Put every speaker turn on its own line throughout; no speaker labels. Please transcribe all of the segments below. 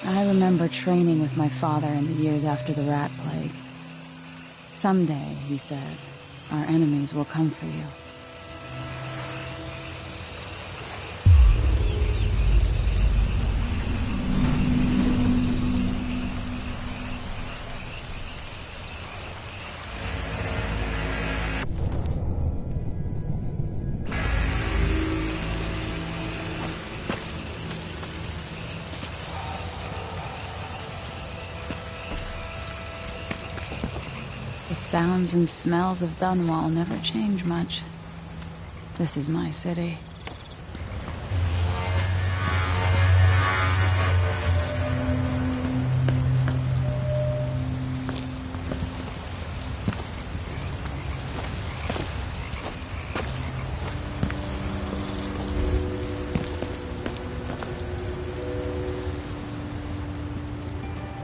I remember training with my father in the years after the rat plague. Someday, he said, our enemies will come for you. The sounds and smells of Dunwall never change much. This is my city.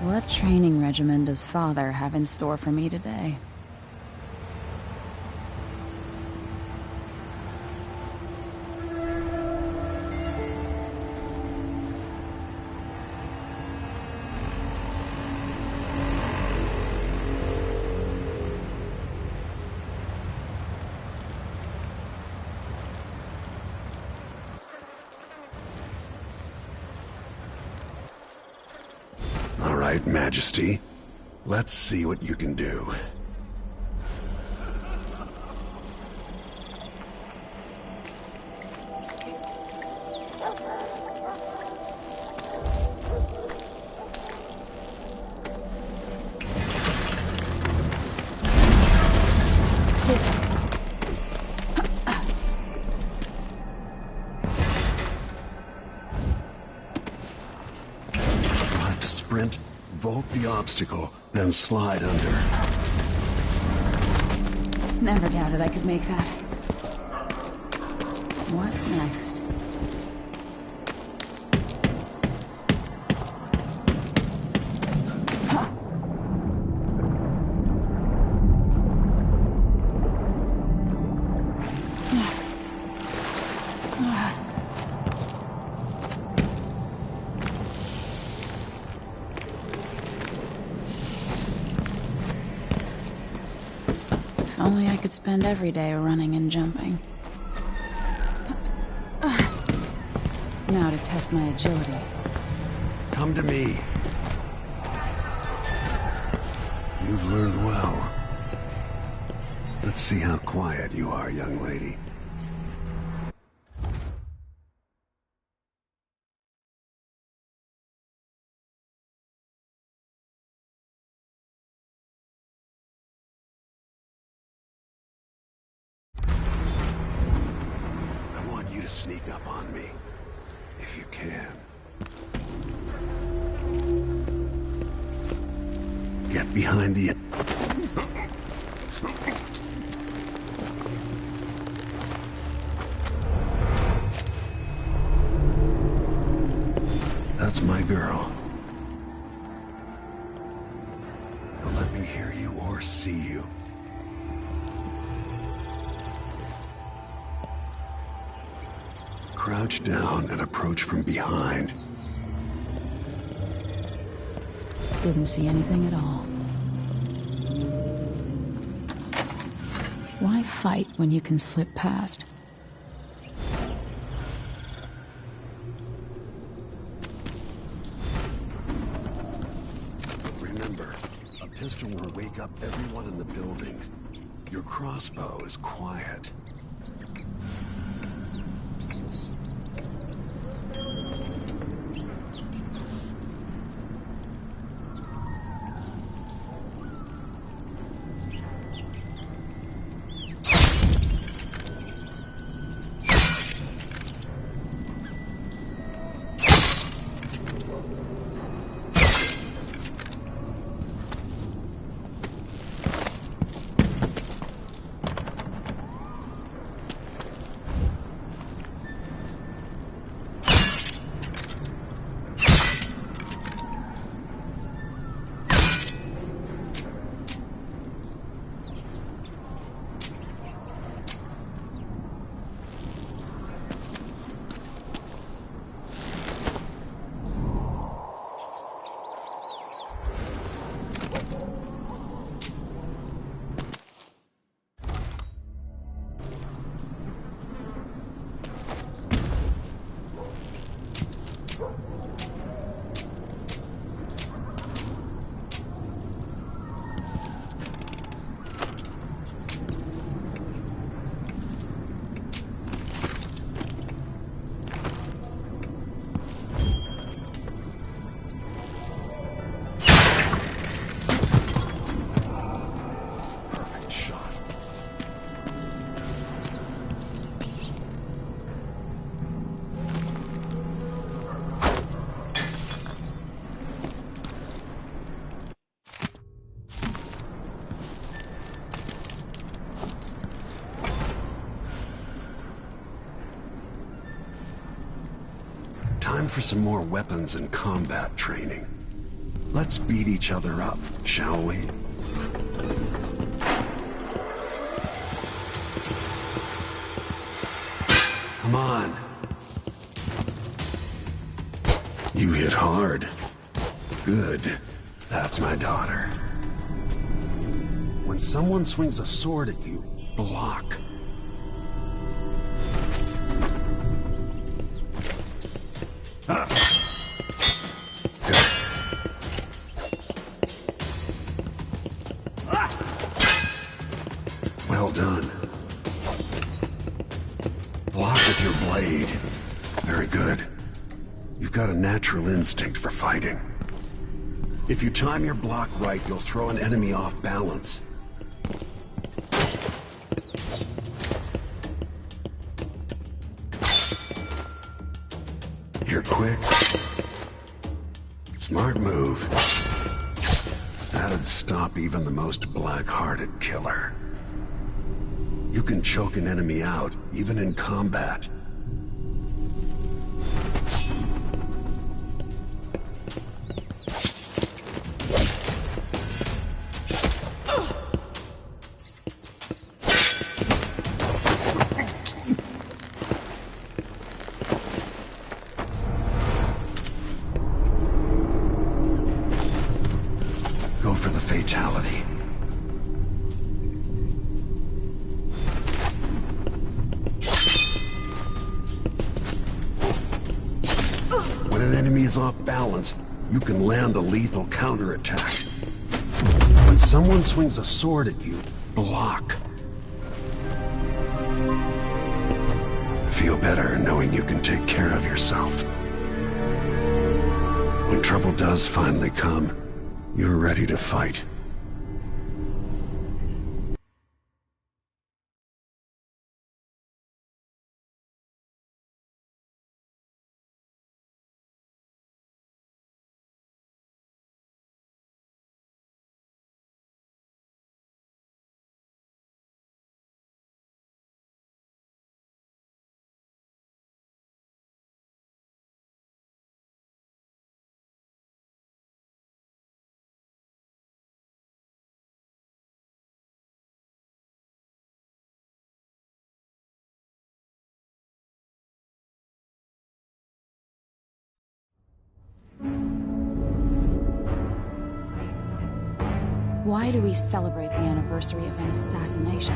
What training regimen does Father have in store for me today?
All right, Majesty. Let's see what you can do. Sprint, vault the obstacle, then slide under.
Never doubted I could make that. What's next? If only I could spend every day running and jumping. Now to test my agility.
Come to me. You've learned well. Let's see how quiet you are, young lady. I want you to sneak up on me, if you can. behind the... That's my girl. Don't let me hear you or see you. Crouch down and approach from behind.
Didn't see anything at all. Why fight when you can slip past?
Remember, a pistol will wake up everyone in the building. Your crossbow is quiet. Time for some more weapons and combat training. Let's beat each other up, shall we? Come on. You hit hard. Good. That's my daughter. When someone swings a sword at you, block. Well done. Block with your blade. Very good. You've got a natural instinct for fighting. If you time your block right, you'll throw an enemy off balance. You're quick. Smart move. That'd stop even the most black-hearted killer. You can choke an enemy out, even in combat. Go for the fatality. When an enemy is off balance, you can land a lethal counterattack. When someone swings a sword at you, block. Feel better knowing you can take care of yourself. When trouble does finally come, you're ready to fight.
Why do we celebrate the anniversary of an assassination?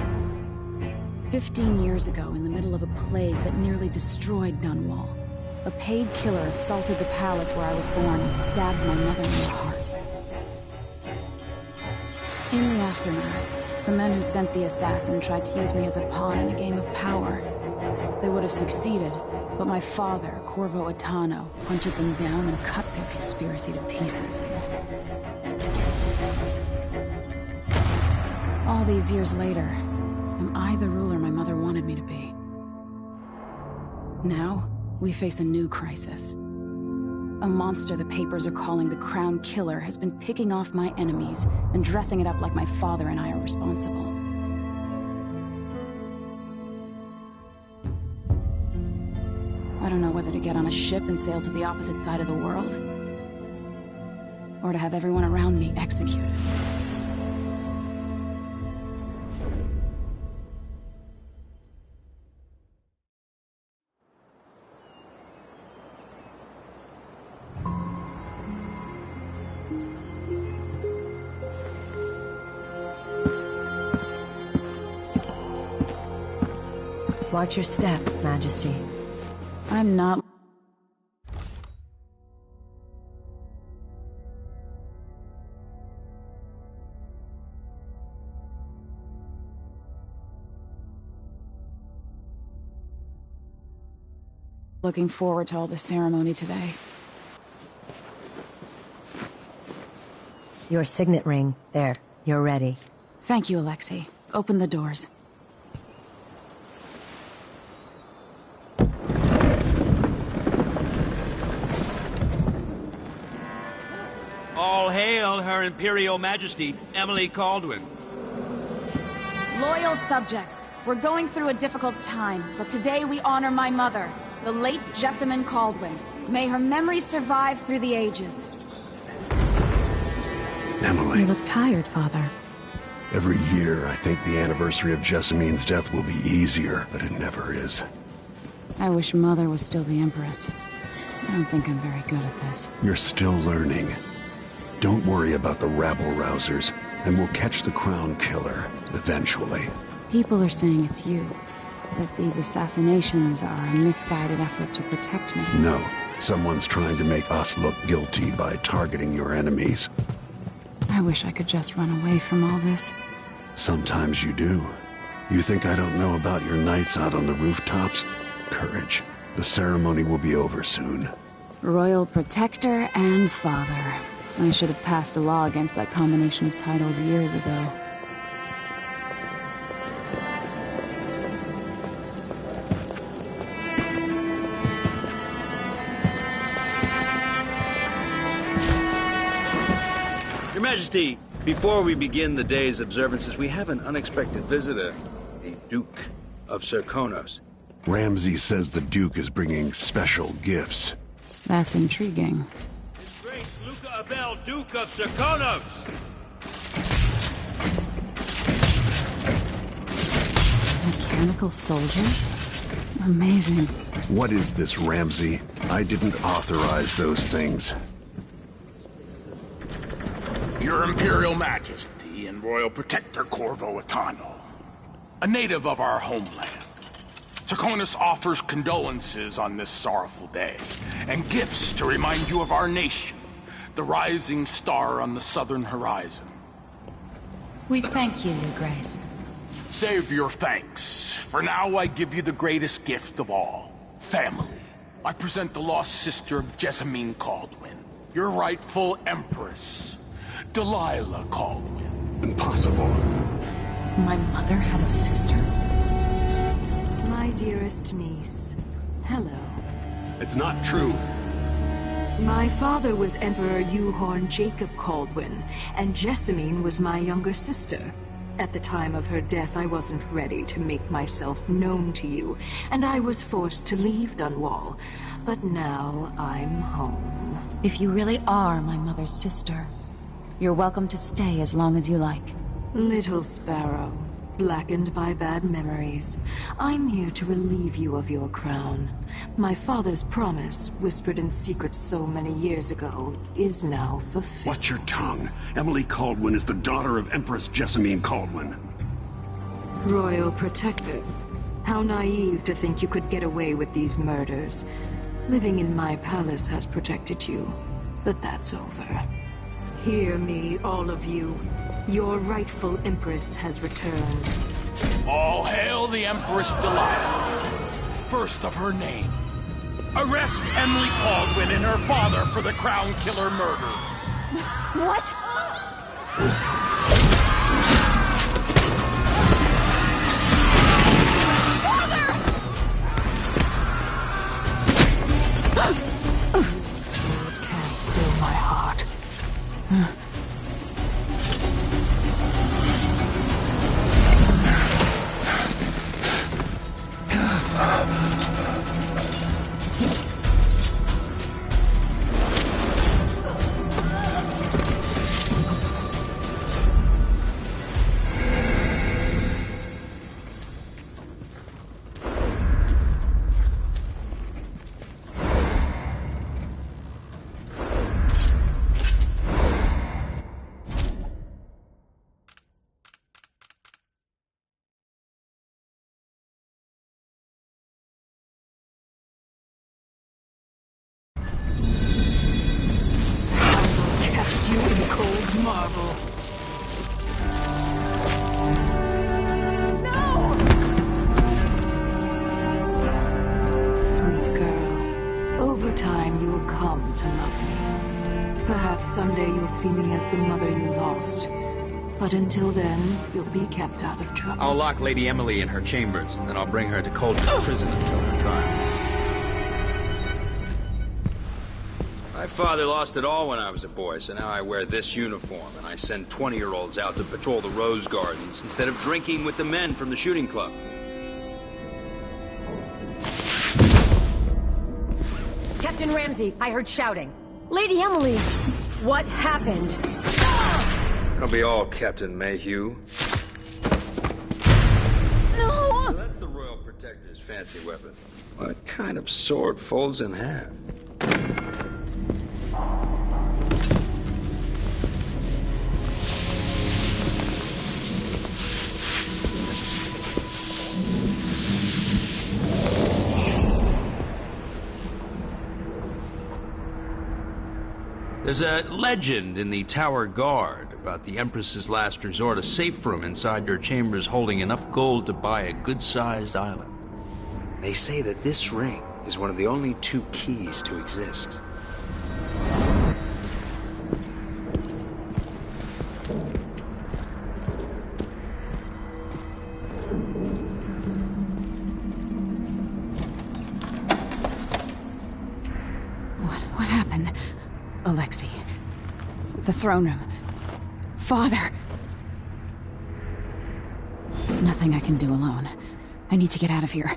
15 years ago, in the middle of a plague that nearly destroyed Dunwall, a paid killer assaulted the palace where I was born and stabbed my mother in the heart. In the aftermath, the men who sent the assassin tried to use me as a pawn in a game of power. They would have succeeded, but my father, Corvo Attano, hunted them down and cut their conspiracy to pieces. All these years later, am I the ruler my mother wanted me to be? Now, we face a new crisis. A monster the papers are calling the Crown Killer has been picking off my enemies and dressing it up like my father and I are responsible. I don't know whether to get on a ship and sail to the opposite side of the world, or to have everyone around me executed.
Watch your step, Majesty.
I'm not... looking forward to all the ceremony today.
Your signet ring. There. You're ready.
Thank you, Alexei. Open the doors.
All hail Her Imperial Majesty, Emily Caldwin.
Loyal subjects, we're going through a difficult time, but today we honor my mother, the late Jessamine Caldwin. May her memory survive through the ages.
Emily.
You look tired, Father.
Every year, I think the anniversary of Jessamine's death will be easier, but it never is.
I wish Mother was still the Empress. I don't think I'm very good at this.
You're still learning. Don't worry about the rabble-rousers, and we'll catch the Crown Killer, eventually.
People are saying it's you. That these assassinations are a misguided effort to protect me.
No. Someone's trying to make us look guilty by targeting your enemies.
I wish I could just run away from all this.
Sometimes you do. You think I don't know about your nights out on the rooftops? Courage. The ceremony will be over soon.
Royal Protector and Father. I should have passed a law against that combination of titles years ago.
Your Majesty, before we begin the day's observances, we have an unexpected visitor, the Duke of Serkonos.
Ramsay says the Duke is bringing special gifts.
That's intriguing.
His Grace Luca Abel, Duke of Serkonos!
Mechanical soldiers? Amazing.
What is this, Ramsay? I didn't authorize those things.
Your Imperial Majesty and Royal Protector Corvo Attano, a native of our homeland. Serkonos offers condolences on this sorrowful day, and gifts to remind you of our nation, the rising star on the southern horizon.
We thank you, Your Grace.
Save your thanks. For now, I give you the greatest gift of all, family. I present the lost sister of Jessamine Caldwin, your rightful Empress, Delilah Caldwin.
Impossible.
My mother had a sister?
My dearest niece, hello.
It's not true.
My father was Emperor Yuhorn Jacob Caldwin, and Jessamine was my younger sister. At the time of her death, I wasn't ready to make myself known to you, and I was forced to leave Dunwall. But now I'm home.
If you really are my mother's sister, you're welcome to stay as long as you like.
Little Sparrow, blackened by bad memories. I'm here to relieve you of your crown. My father's promise, whispered in secret so many years ago, is now fulfilled.
Watch your tongue. Emily Caldwin is the daughter of Empress Jessamine Caldwin.
Royal Protector. How naive to think you could get away with these murders. Living in my palace has protected you, but that's over. Hear me, all of you. Your rightful Empress has returned.
All hail the Empress Delilah, first of her name. Arrest Emily Caldwin and her father for the Crown Killer murder.
What?
Sword can't still my heart. You in cold marble. No! Sweet girl, over time you'll come to love me. Perhaps someday you'll see me as the mother you lost. But until then, you'll be kept out of trouble.
I'll lock Lady Emily in her chambers, then I'll bring her to Cold's prison until her trial. My father lost it all when I was a boy, so now I wear this uniform, and I send 20-year-olds out to patrol the rose gardens instead of drinking with the men from the shooting club.
Captain Ramsey, I heard shouting. Lady Emily, what happened?
It'll be all Captain Mayhew.
No!
So that's the Royal Protector's fancy weapon. What kind of sword folds in half? There's a legend in the Tower Guard about the Empress's last resort, a safe room inside your chambers holding enough gold to buy a good-sized island. They say that this ring is one of the only 2 keys to exist.
What happened? Alexei. The throne room. Father. Nothing I can do alone. I need to get out of here.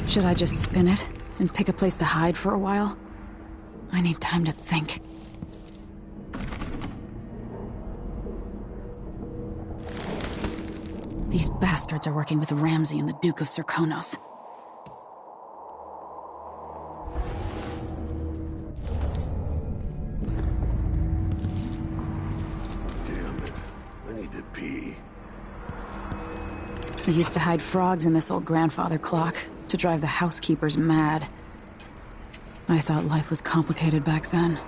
Should I just spin it and pick a place to hide for a while? I need time to think. These bastards are working with Ramsey and the Duke of Serkonos.
Damn it. I need to pee.
They used to hide frogs in this old grandfather clock to drive the housekeepers mad. I thought life was complicated back then.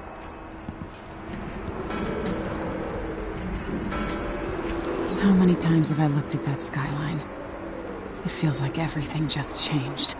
How many times have I looked at that skyline? It feels like everything just changed.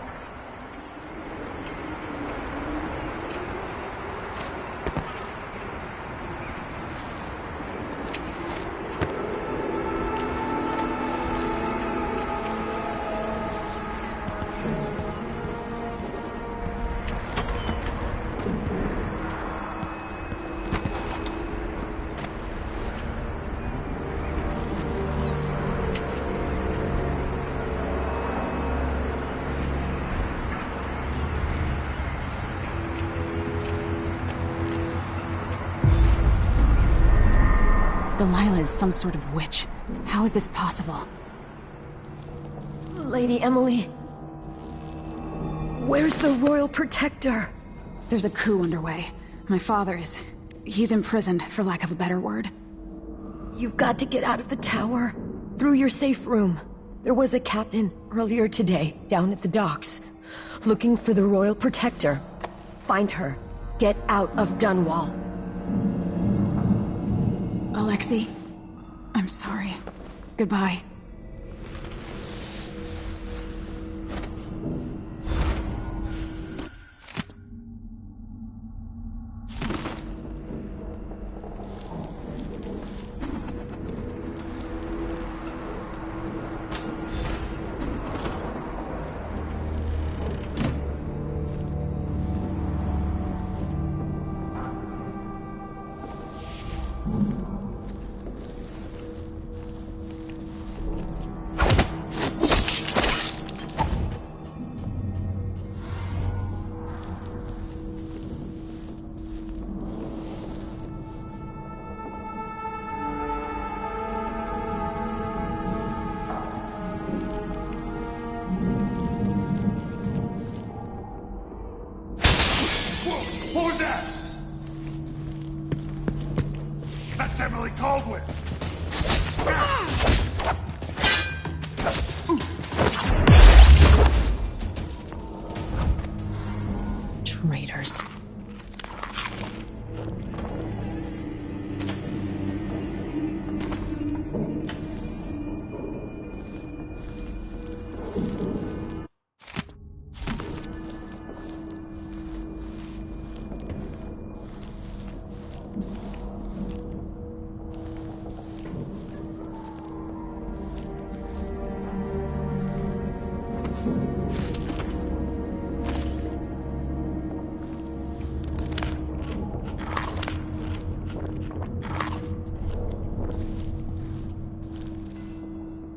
Delilah is some sort of witch. How is this possible?
Lady Emily... Where's the Royal Protector?
There's a coup underway. My father is... he's imprisoned, for lack of a better word.
You've got to get out of the tower. Through your safe room. There was a captain earlier today, down at the docks. Looking for the Royal Protector. Find her. Get out of Dunwall.
Alexei, I'm sorry. Goodbye.
What was that? That's Emily Caldwell.
Traitors.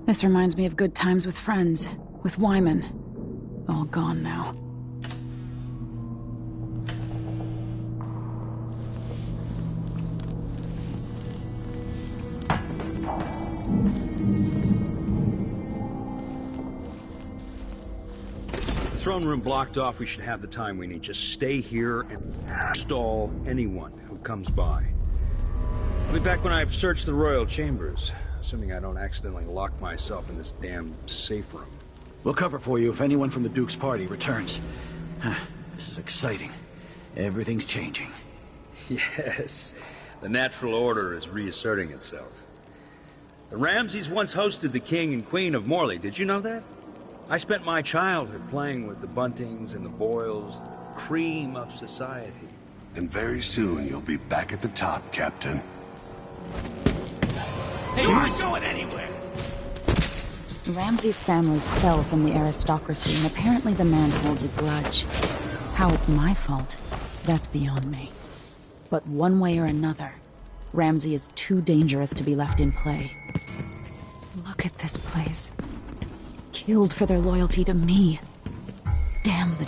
This reminds me of good times with friends, with Wyman. All gone now.
The throne room blocked off, we should have the time we need. Just stay here and stall anyone who comes by. I'll be back when I've searched the royal chambers. Assuming I don't accidentally lock myself in this damn safe room.
We'll cover for you if anyone from the Duke's party returns. This is exciting. Everything's changing.
Yes, the natural order is reasserting itself. The Ramseys once hosted the King and Queen of Morley, did you know that? I spent my childhood playing with the Buntings and the Boyles, the cream of society.
And very soon you'll be back at the top, Captain.
Hey, you aren't going anywhere!
Ramsay's family fell from the aristocracy, and apparently the man holds a grudge. How it's my fault, that's beyond me. But one way or another, Ramsay is too dangerous to be left in play. Look at this place. Killed for their loyalty to me. Damn the...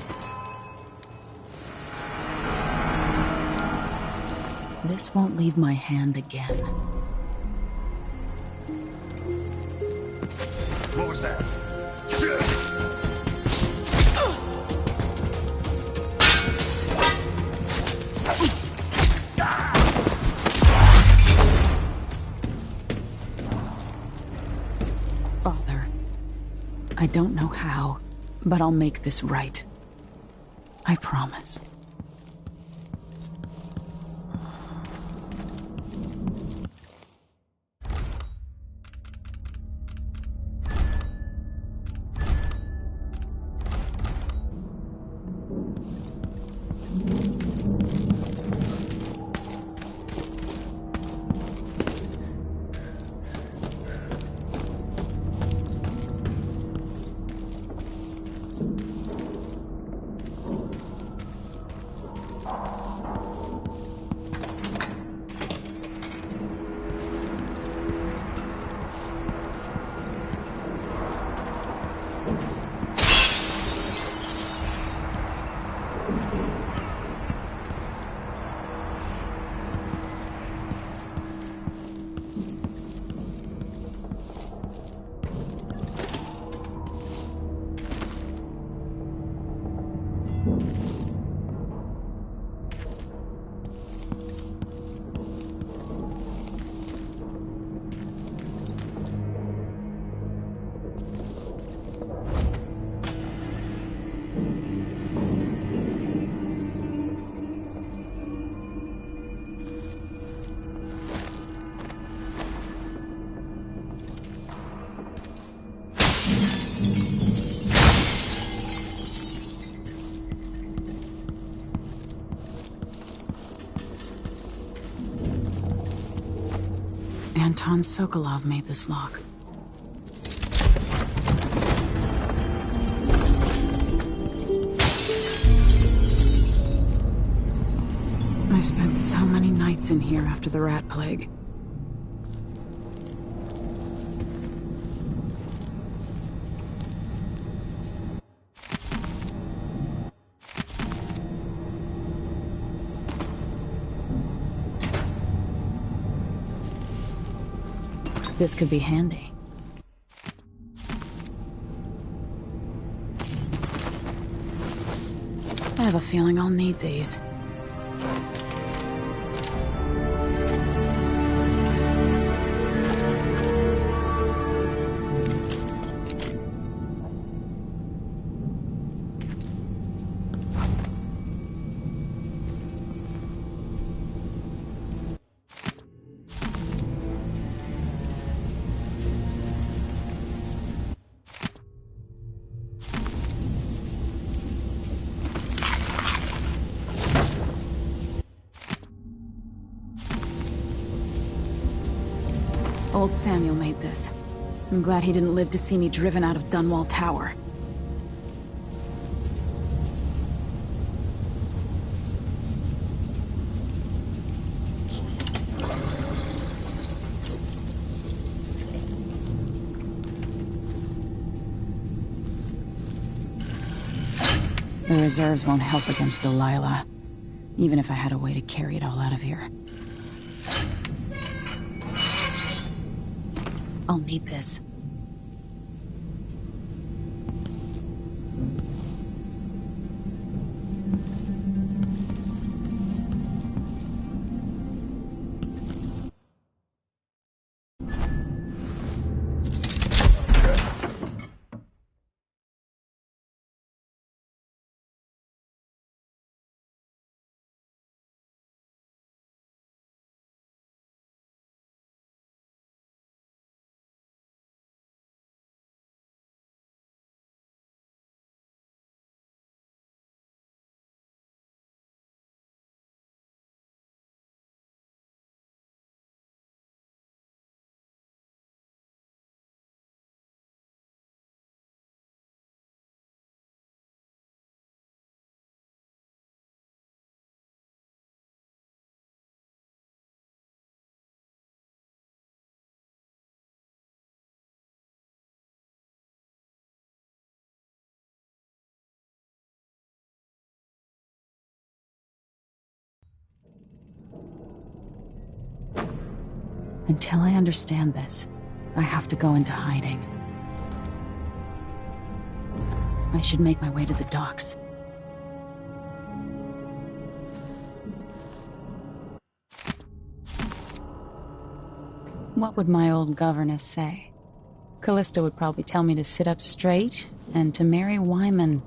This won't leave my hand again.
What was that?
Father, I don't know how, but I'll make this right. I promise. Anton Sokolov made this lock. I spent so many nights in here after the rat plague. This could be handy. I have a feeling I'll need these. Old Samuel made this. I'm glad he didn't live to see me driven out of Dunwall Tower. The reserves won't help against Delilah, even if I had a way to carry it all out of here. I'll need this. Until I understand this, I have to go into hiding. I should make my way to the docks. What would my old governess say? Callista would probably tell me to sit up straight and to marry Wyman.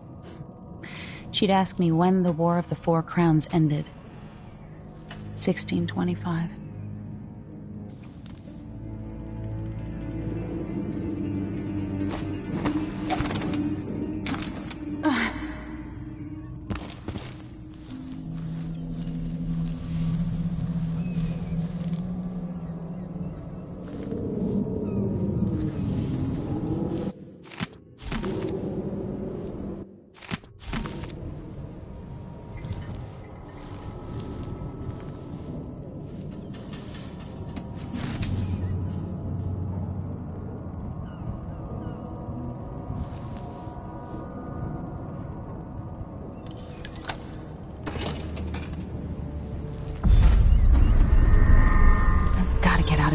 She'd ask me when the War of the Four Crowns ended. 1625.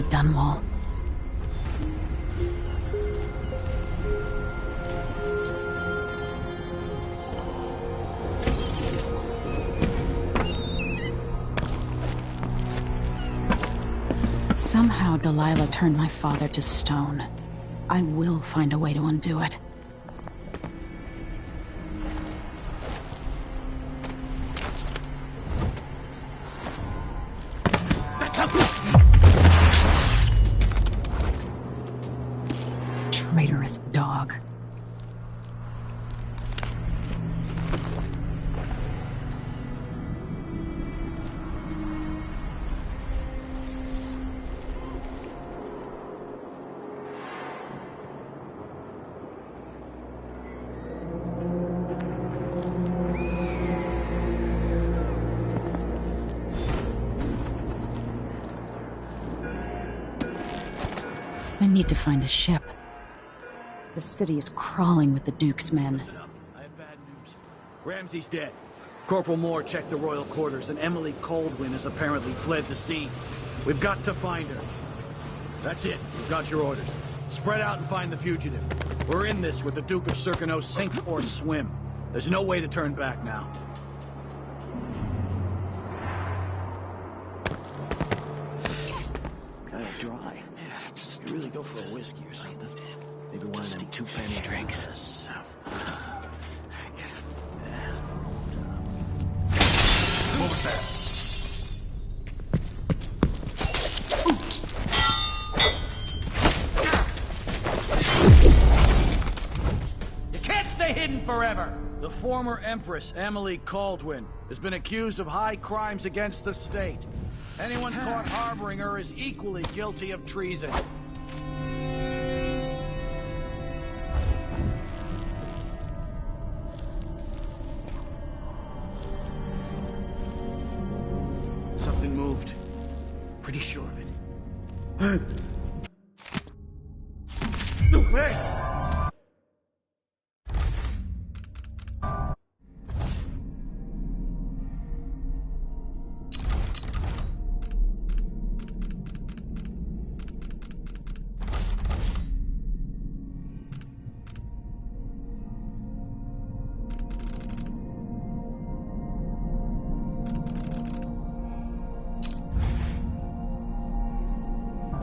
Dunwall. Delilah turned my father to stone. I will find a way to undo it. Traitorous dog. I need to find a ship. The city is crawling with the Duke's men.
Listen up. I have bad news. Ramsey's dead. Corporal Moore checked the royal quarters, and Emily Coldwin has apparently fled the scene. We've got to find her. That's it. You've got your orders. Spread out and find the fugitive. We're in this with the Duke of Circano, sink or swim. There's no way to turn back now. Kinda dry. Yeah, you really go for a whiskey or something. Maybe one of them two-penny drinks.
What was that?
You can't stay hidden forever! The former Empress, Emily Caldwin, has been accused of high crimes against the state. Anyone caught harboring her is equally guilty of treason. Something moved. Pretty sure of it. Hey!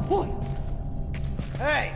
What? Hey!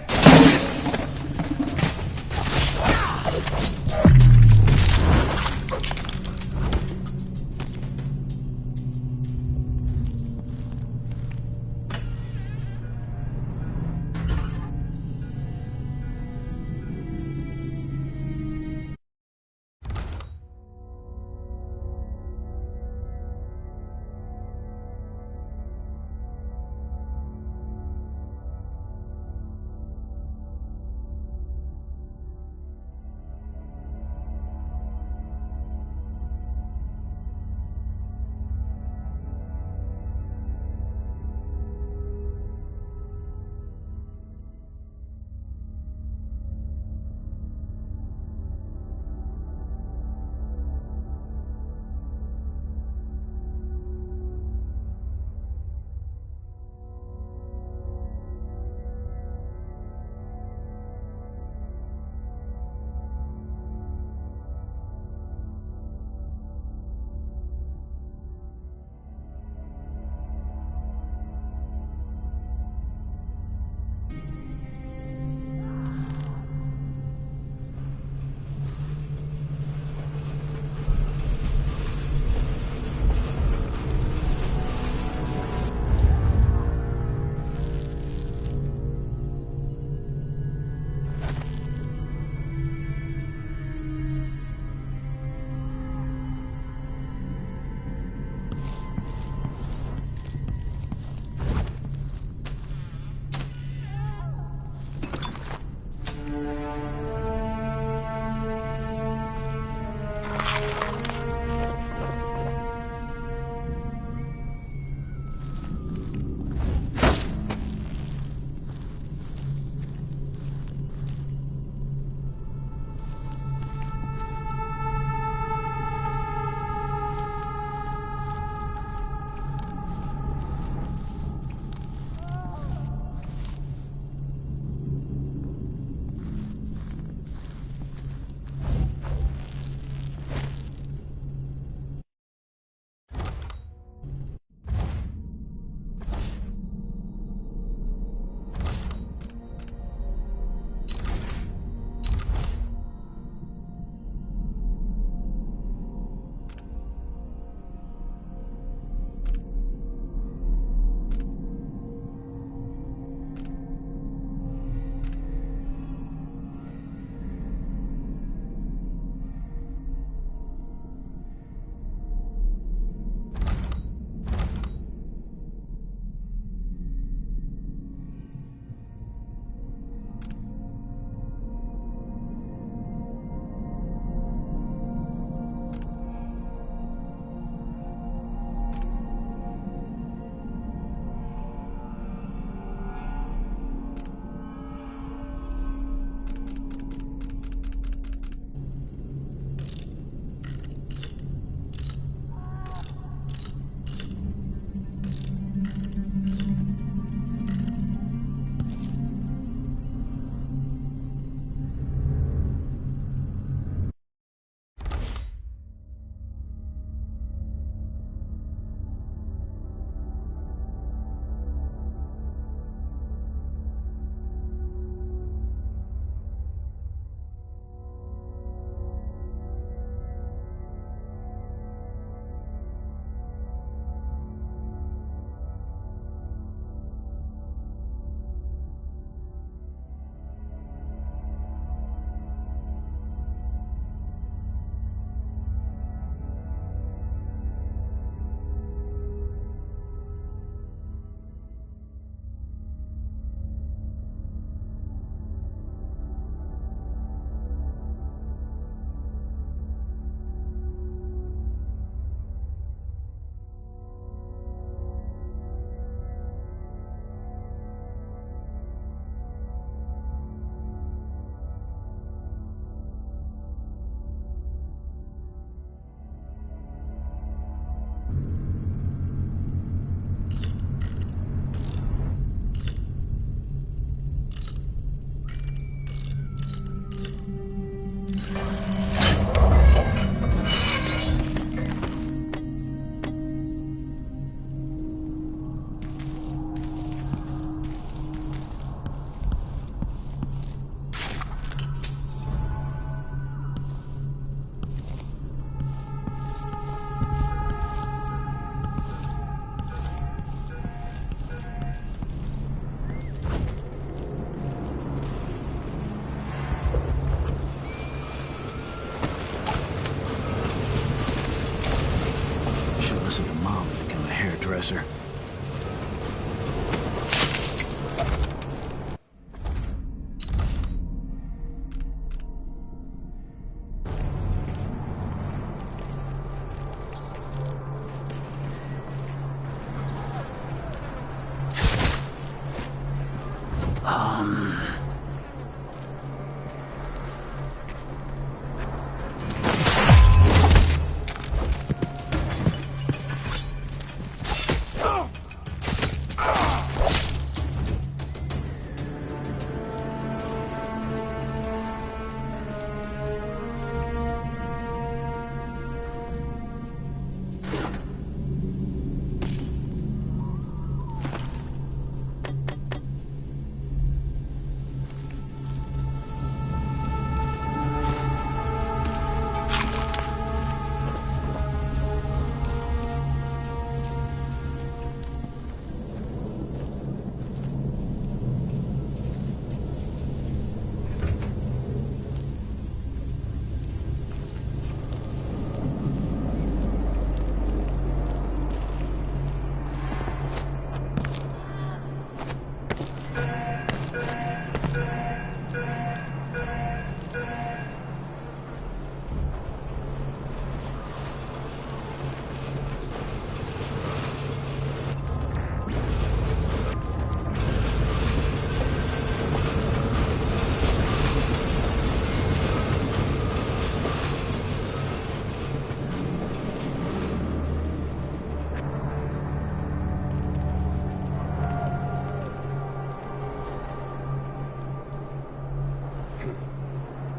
closer.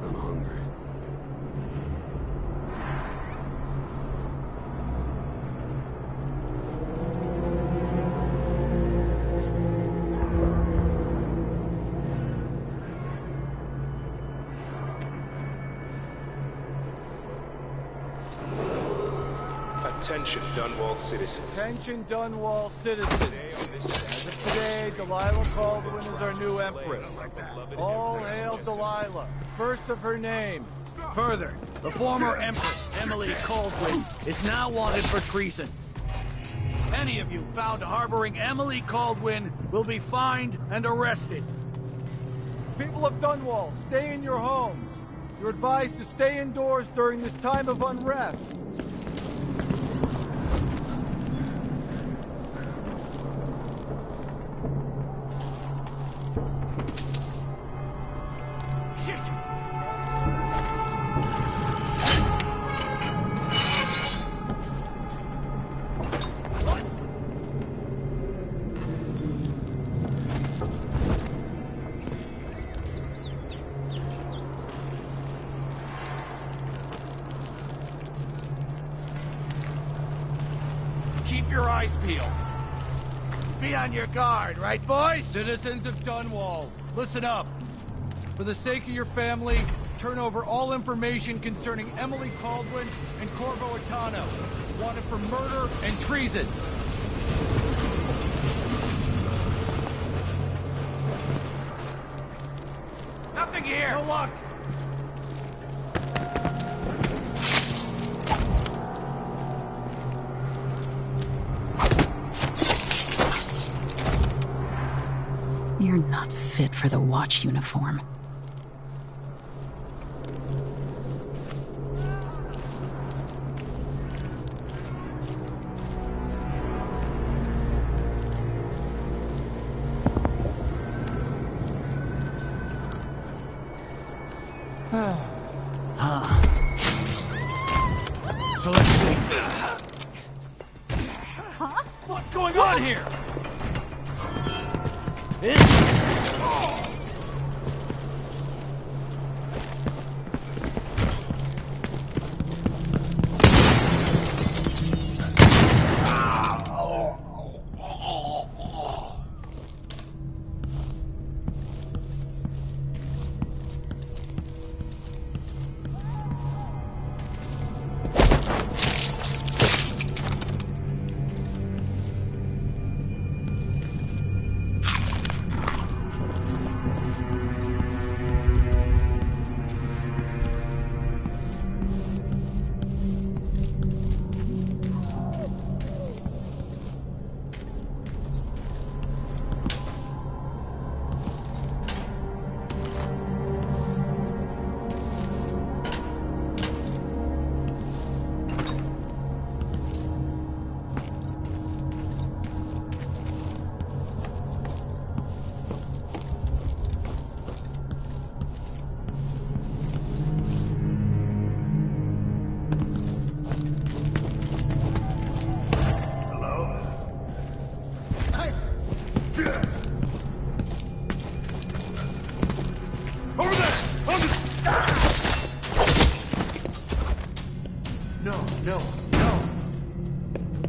I'm hungry.
Attention, Dunwall citizens.
Attention, Dunwall citizens. As of today, Delilah Caldwin is our new empress. All hail Delilah, first of her name.
Further, the former Empress, Emily Caldwin, is now wanted for treason. Any of you found harboring Emily Caldwin will be fined and arrested.
People of Dunwall, stay in your homes. You're advised to stay indoors during this time of unrest.
Keep your eyes peeled. Be on your guard, right, boys?
Citizens of Dunwall, listen up. For the sake of your family, turn over all information concerning Emily Caldwin and Corvo Attano, wanted for murder and treason.
Nothing here.
No luck.
You're not fit for the watch uniform.
So let's see. What's going on here?
No, no, no!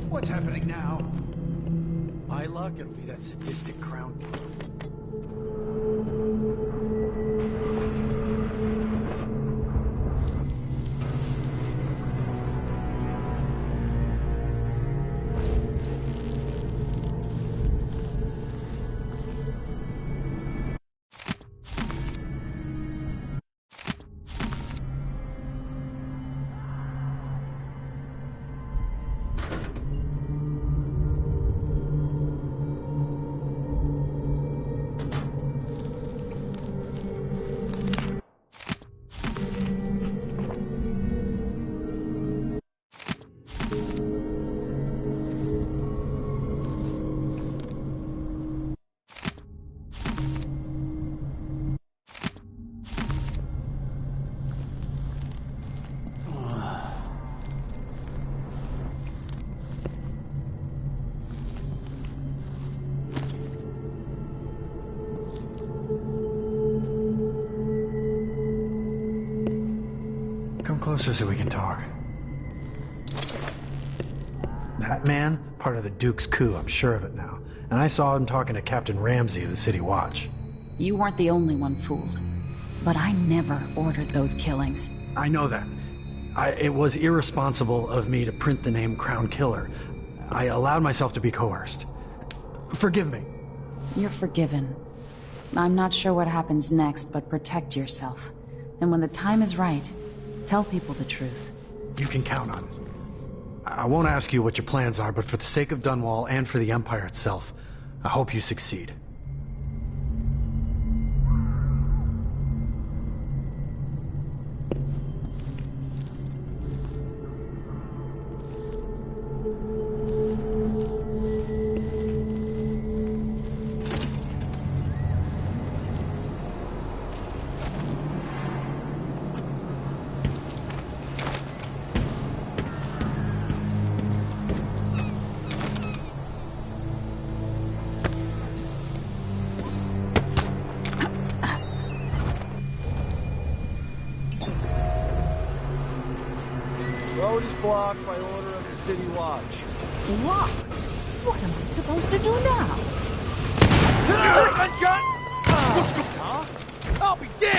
What's happening now?
My luck, it'll be that sadistic crown.
Come closer so we can talk. That man, part of the Duke's coup, I'm sure of it now. And I saw him talking to Captain Ramsey of the City Watch.
You weren't the only one fooled. But I never ordered those killings.
I know that. It was irresponsible of me to print the name Crown Killer. I allowed myself to be coerced. Forgive me.
You're forgiven. I'm not sure what happens next, but protect yourself. And when the time is right, tell people the truth.
You can count on it. I won't ask you what your plans are, but for the sake of Dunwall and for the Empire itself, I hope you succeed.
Road is blocked by order of the City Watch.
What? What am I supposed to do now?
Gunshot! Let's go! Huh? I'll be damned!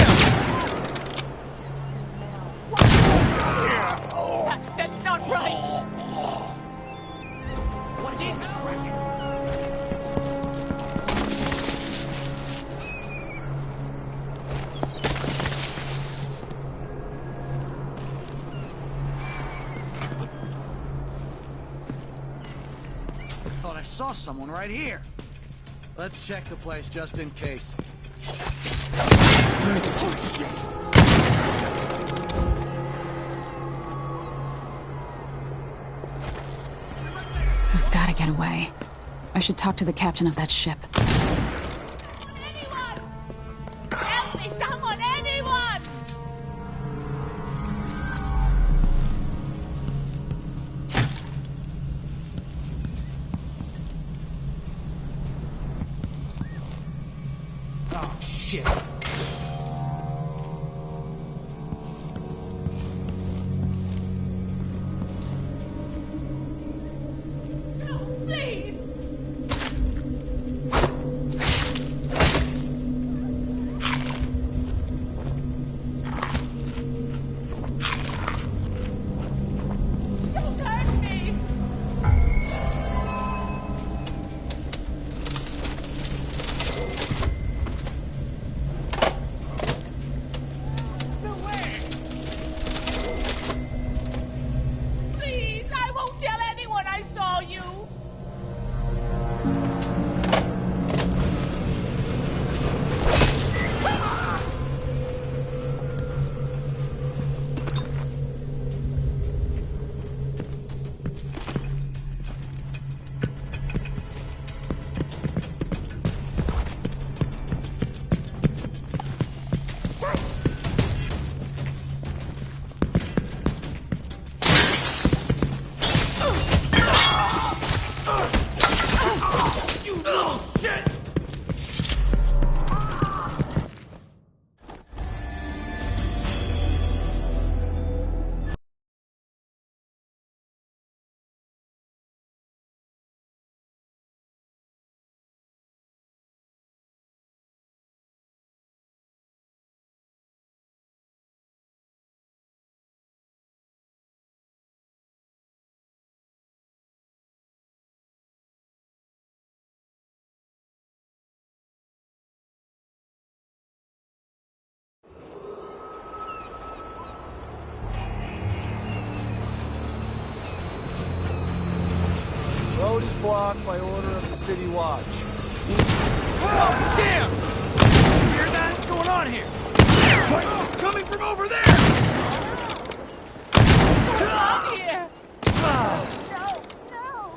That's not right!
What is this racket?
Thought I saw someone right here. Let's check the place just in case.
We've got to get away. I should talk to the captain of that ship.
Anyone! Help me, someone! Anyone!
Oh, shit.
No, please! Don't hurt me!
Code is blocked by order of the City Watch.
Oh, damn! You hear that? What's going on here? It's coming from over there!
Stop here! No, no!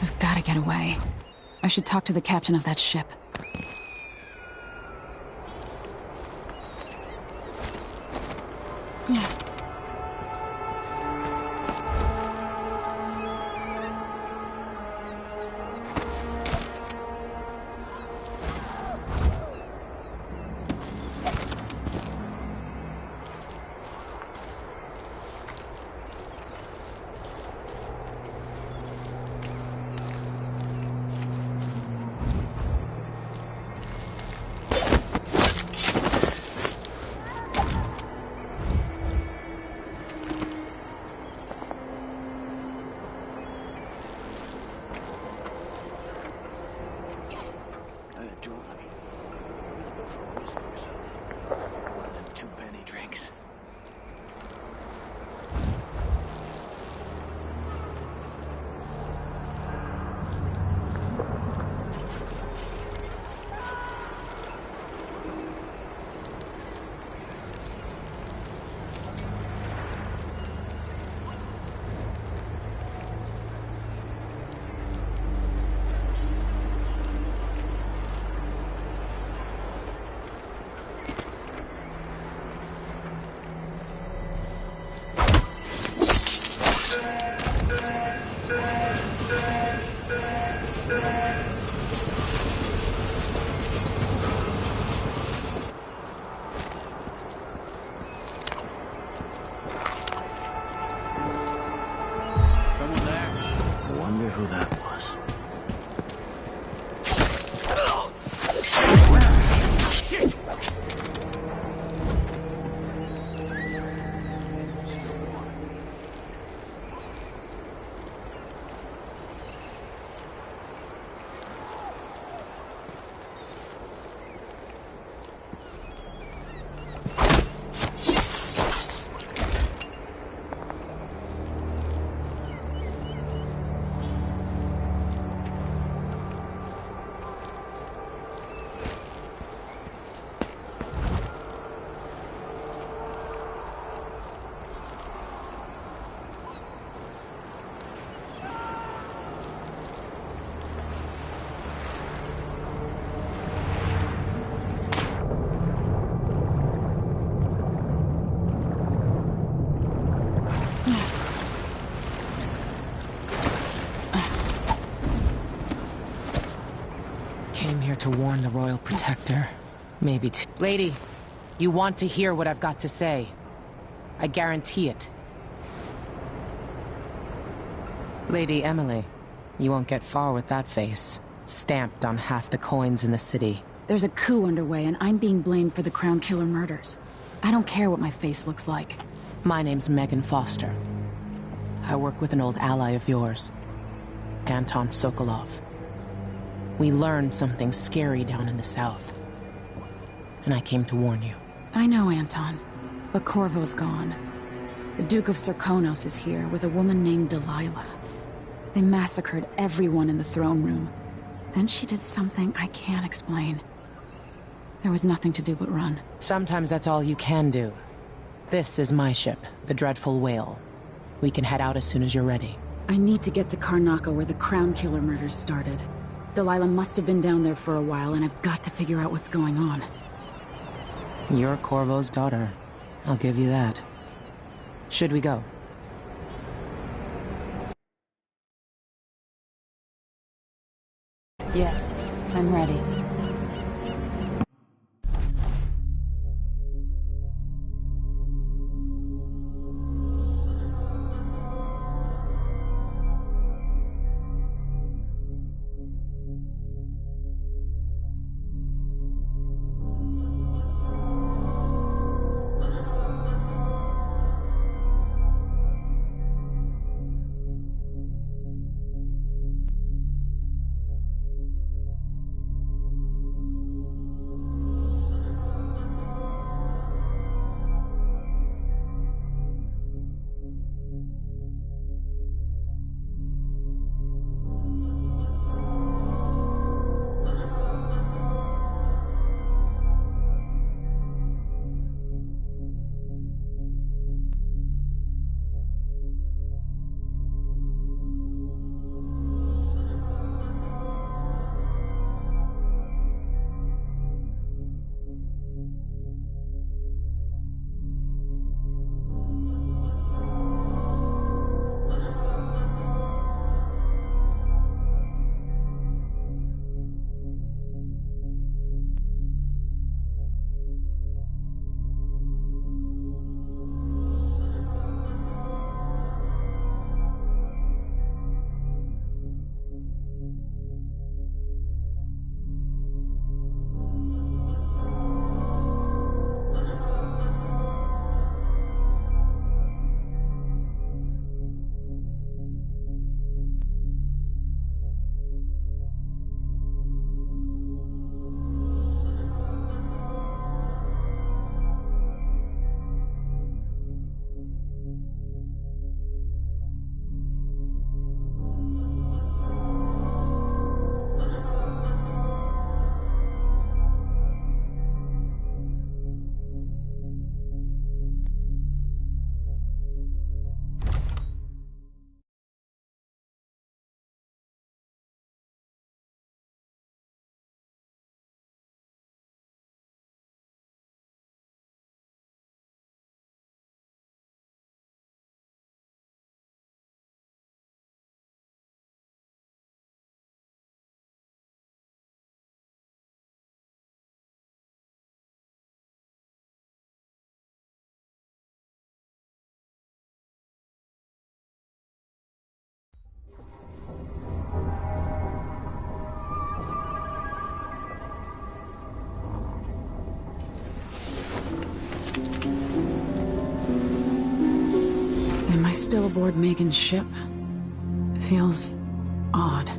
I've got to get away. I should talk to the captain of that ship.
Who that was. Shit! Still warm.
Came here to warn the Royal Protector. Maybe to... Lady, you want to hear what I've got to say. I guarantee it. Lady Emily, you won't get far with that face. Stamped on half the coins in the city.
There's a coup underway, and I'm being blamed for the Crown Killer murders. I don't care what my face looks like.
My name's Megan Foster. I work with an old ally of yours, Anton Sokolov. We learned something scary down in the south, and I came to warn you.
I know, Anton, but Corvo's gone. The Duke of Serkonos is here with a woman named Delilah. They massacred everyone in the throne room. Then she did something I can't explain. There was nothing to do but run.
Sometimes that's all you can do. This is my ship, the Dreadful Whale. We can head out as soon as you're ready.
I need to get to Karnaca where the Crown Killer murders started. Delilah must have been down there for a while, and I've got to figure out what's going on.
You're Corvo's daughter. I'll give you that. Should we go?
Yes, I'm ready. Am I still aboard Megan's ship? It feels odd.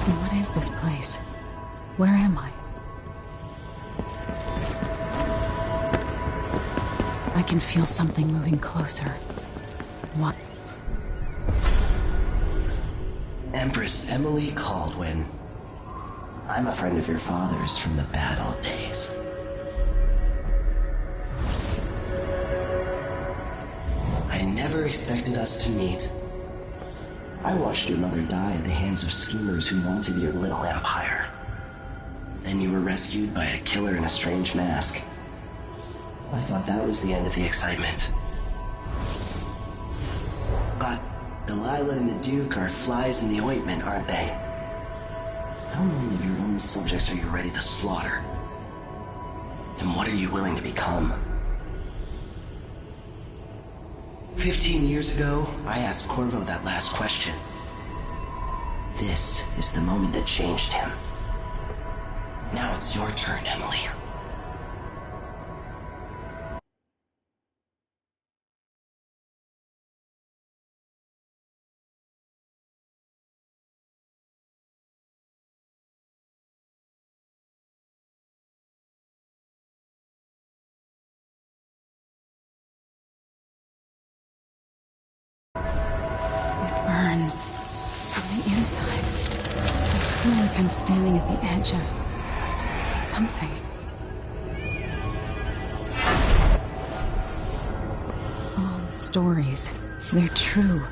What is this place? Where am I? I can feel something moving closer. What?
Empress Emily Caldwin. I'm a friend of your father's from the bad old days. never expected us to meet. I watched your mother die at the hands of schemers who wanted your little empire. Then you were rescued by a killer in a strange mask. I thought that was the end of the excitement. But Delilah and the Duke are flies in the ointment, aren't they? How many of your own subjects are you ready to slaughter? And what are you willing to become? 15 years ago, I asked Corvo that last question. This is the moment that changed him. Now it's your turn, Emily.
Burns from the inside. I feel like I'm standing at the edge of something. All the stories, they're true.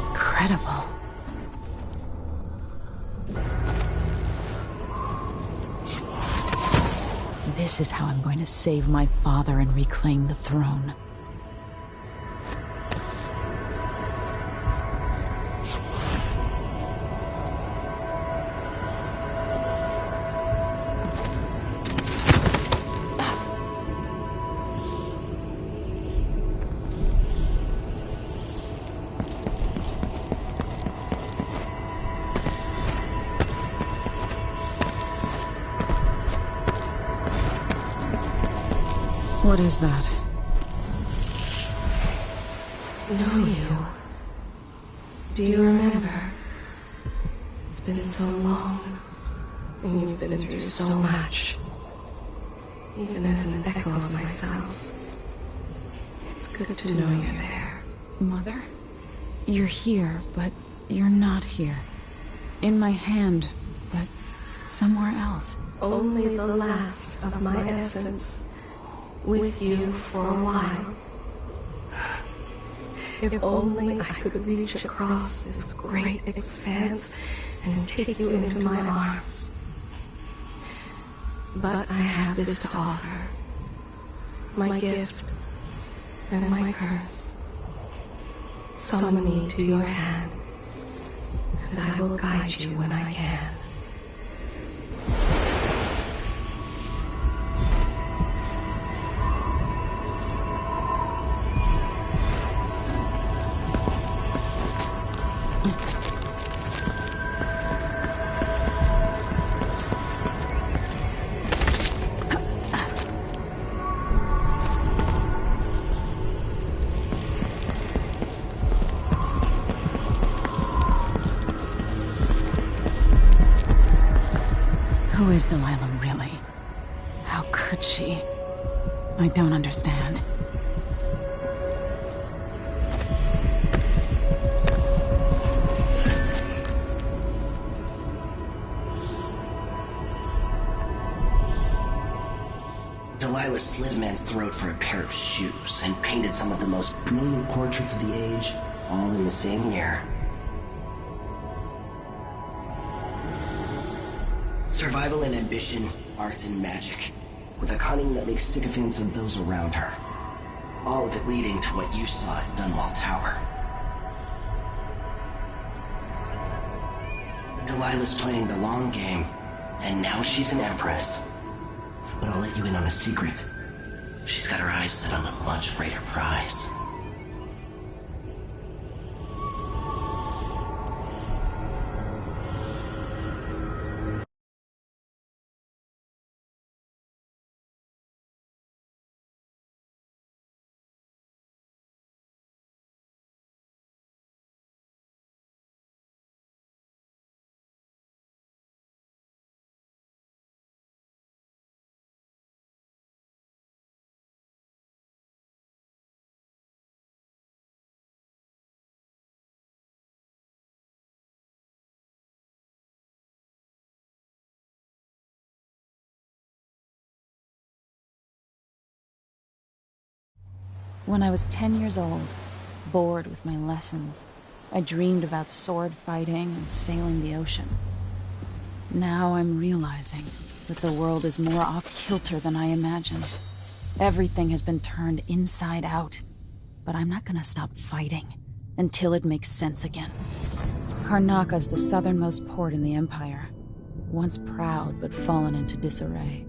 Incredible. This is how I'm going to save my father and reclaim the throne. What is that?
Know you. Do you remember? It's been so long, and you've been through so much. Even as an echo of myself, it's good to know you're there.
Mother? You're here, but you're not here. In my hand, but somewhere else.
Only the last of my essence. With you for a while. If only I could reach across this great expanse and take you into my arms. But I have this to offer. My gift and my curse. Summon me to your hand, and I will guide you when I can.
Who is Delilah really? How could she? I don't understand.
Delilah slit a man's throat for a pair of shoes and painted some of the most brilliant portraits of the age, all in the same year. Survival and ambition, art and magic, with a cunning that makes sycophants of those around her. All of it leading to what you saw at Dunwall Tower. Delilah's playing the long game, and now she's an empress. But I'll let you in on a secret. She's got her eyes set on a much greater prize.
When I was 10 years old, bored with my lessons, I dreamed about sword fighting and sailing the ocean. Now I'm realizing that the world is more off-kilter than I imagined. Everything has been turned inside out, but I'm not gonna stop fighting until it makes sense again. Karnaka's the southernmost port in the Empire, once proud but fallen into disarray.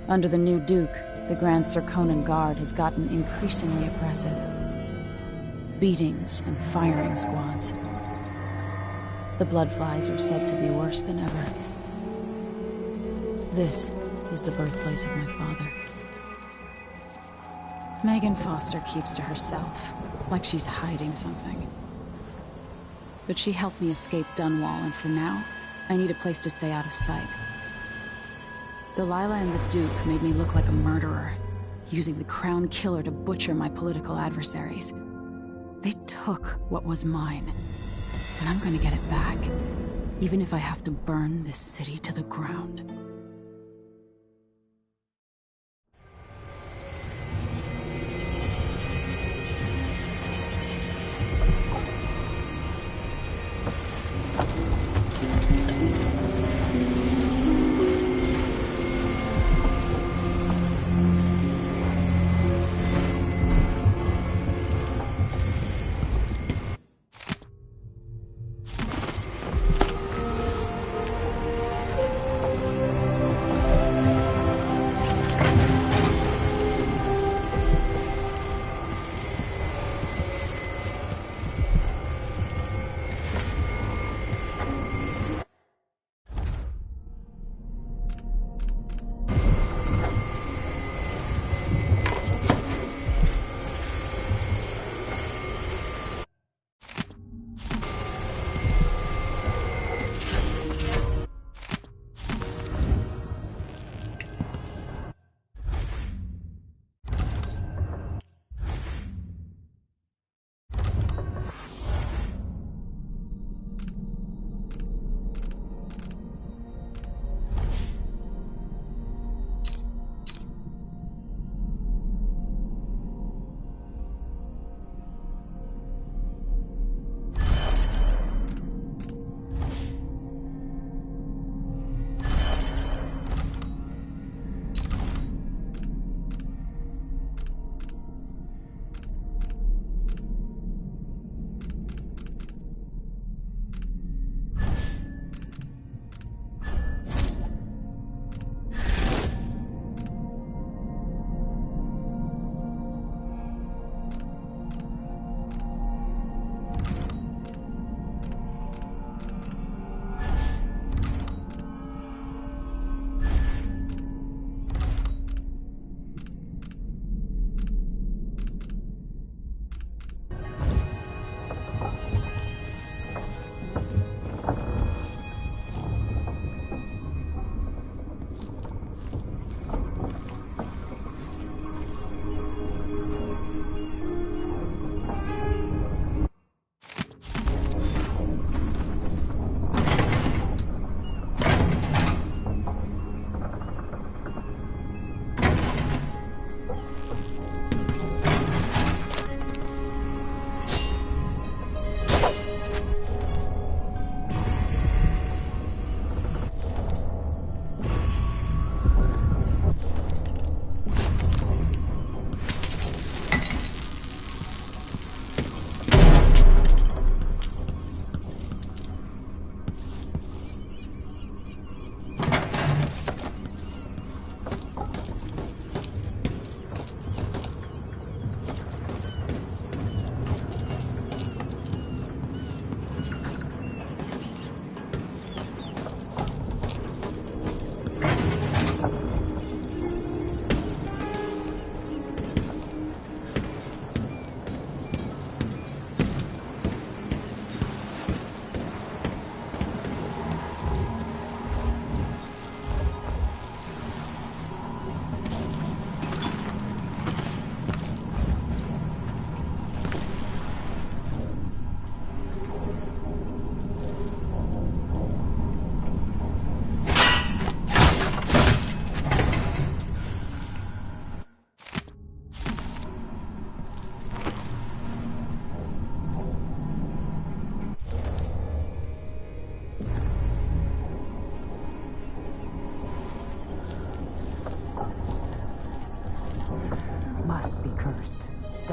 Under the new Duke, the Grand Serkonan Guard has gotten increasingly oppressive. Beatings and firing squads. The bloodflies are said to be worse than ever. This is the birthplace of my father. Megan Foster keeps to herself, like she's hiding something. But she helped me escape Dunwall, and for now, I need a place to stay out of sight. Delilah and the Duke made me look like a murderer, using the Crown Killer to butcher my political adversaries. They took what was mine, and I'm gonna get it back, even if I have to burn this city to the ground.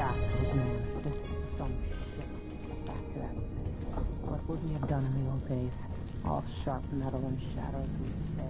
back, old man. Just some shit. Back to that safe. What would we have done in the old days? All sharp metal and shadows, we say.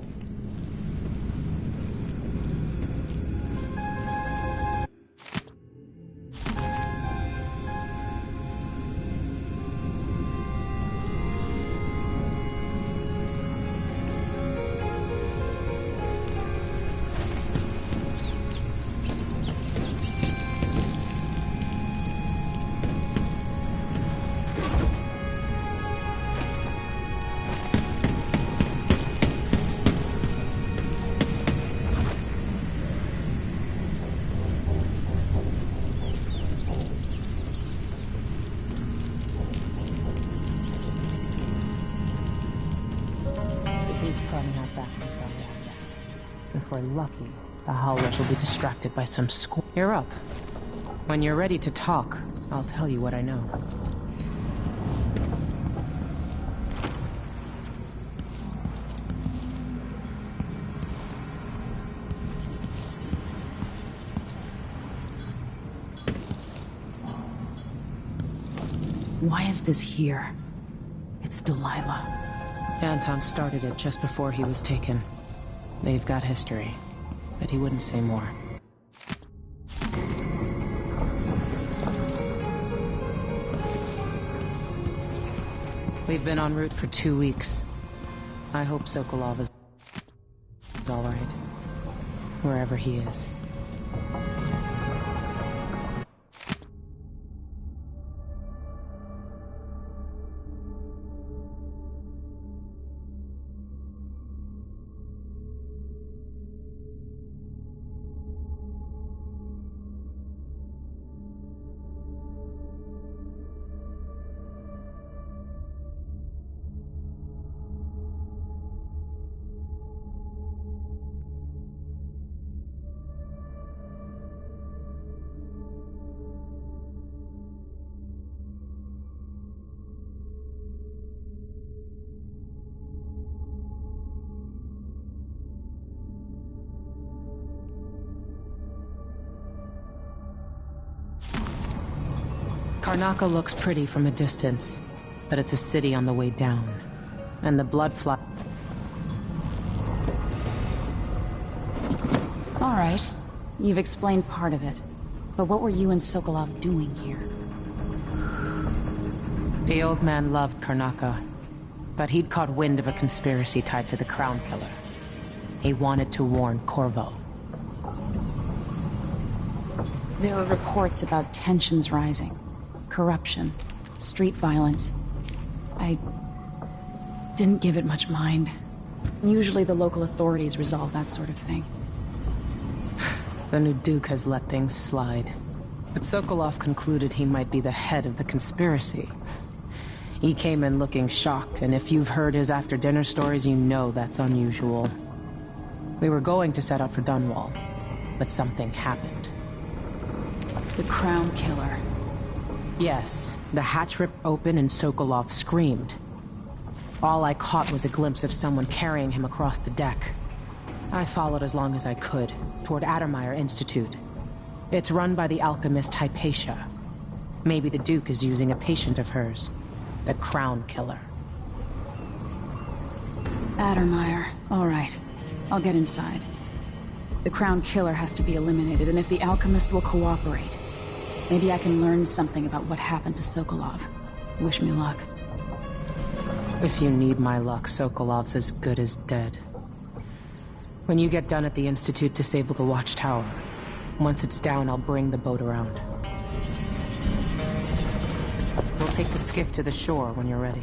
If we're lucky, the Howlers will be distracted by some school. You're up. When you're ready to talk, I'll tell you what I know.
Why is this here? It's Delilah.
Anton started it just before he was taken. They've got history, but he wouldn't say more. We've been en route for 2 weeks. I hope Sokolov is all right, wherever he is. Karnaca looks pretty from a distance, but it's a city on the way down. And the blood fly...
All right. You've explained part of it. But what were you and Sokolov doing here?
The old man loved Karnaca, but he'd caught wind of a conspiracy tied to the Crown Killer. He wanted to warn Corvo.
There were reports about tensions rising. Corruption, street violence. I didn't give it much mind. Usually the local authorities resolve that sort of thing.
The new Duke has let things slide. But Sokolov concluded he might be the head of the conspiracy. He came in looking shocked, and if you've heard his after-dinner stories, you know that's unusual. We were going to set out for Dunwall, but something happened.
The Crown Killer.
Yes, the hatch ripped open and Sokolov screamed. All I caught was a glimpse of someone carrying him across the deck. I followed as long as I could, toward Addermeyer Institute. It's run by the alchemist Hypatia. Maybe the Duke is using a patient of hers, the Crown Killer.
Addermeyer. All right. I'll get inside. The Crown Killer has to be eliminated, and if the alchemist will cooperate, maybe I can learn something about what happened to Sokolov. Wish me luck.
If you need my luck, Sokolov's as good as dead. When you get done at the Institute, disable the watchtower. Once it's down, I'll bring the boat around. We'll take the skiff to the shore when you're ready.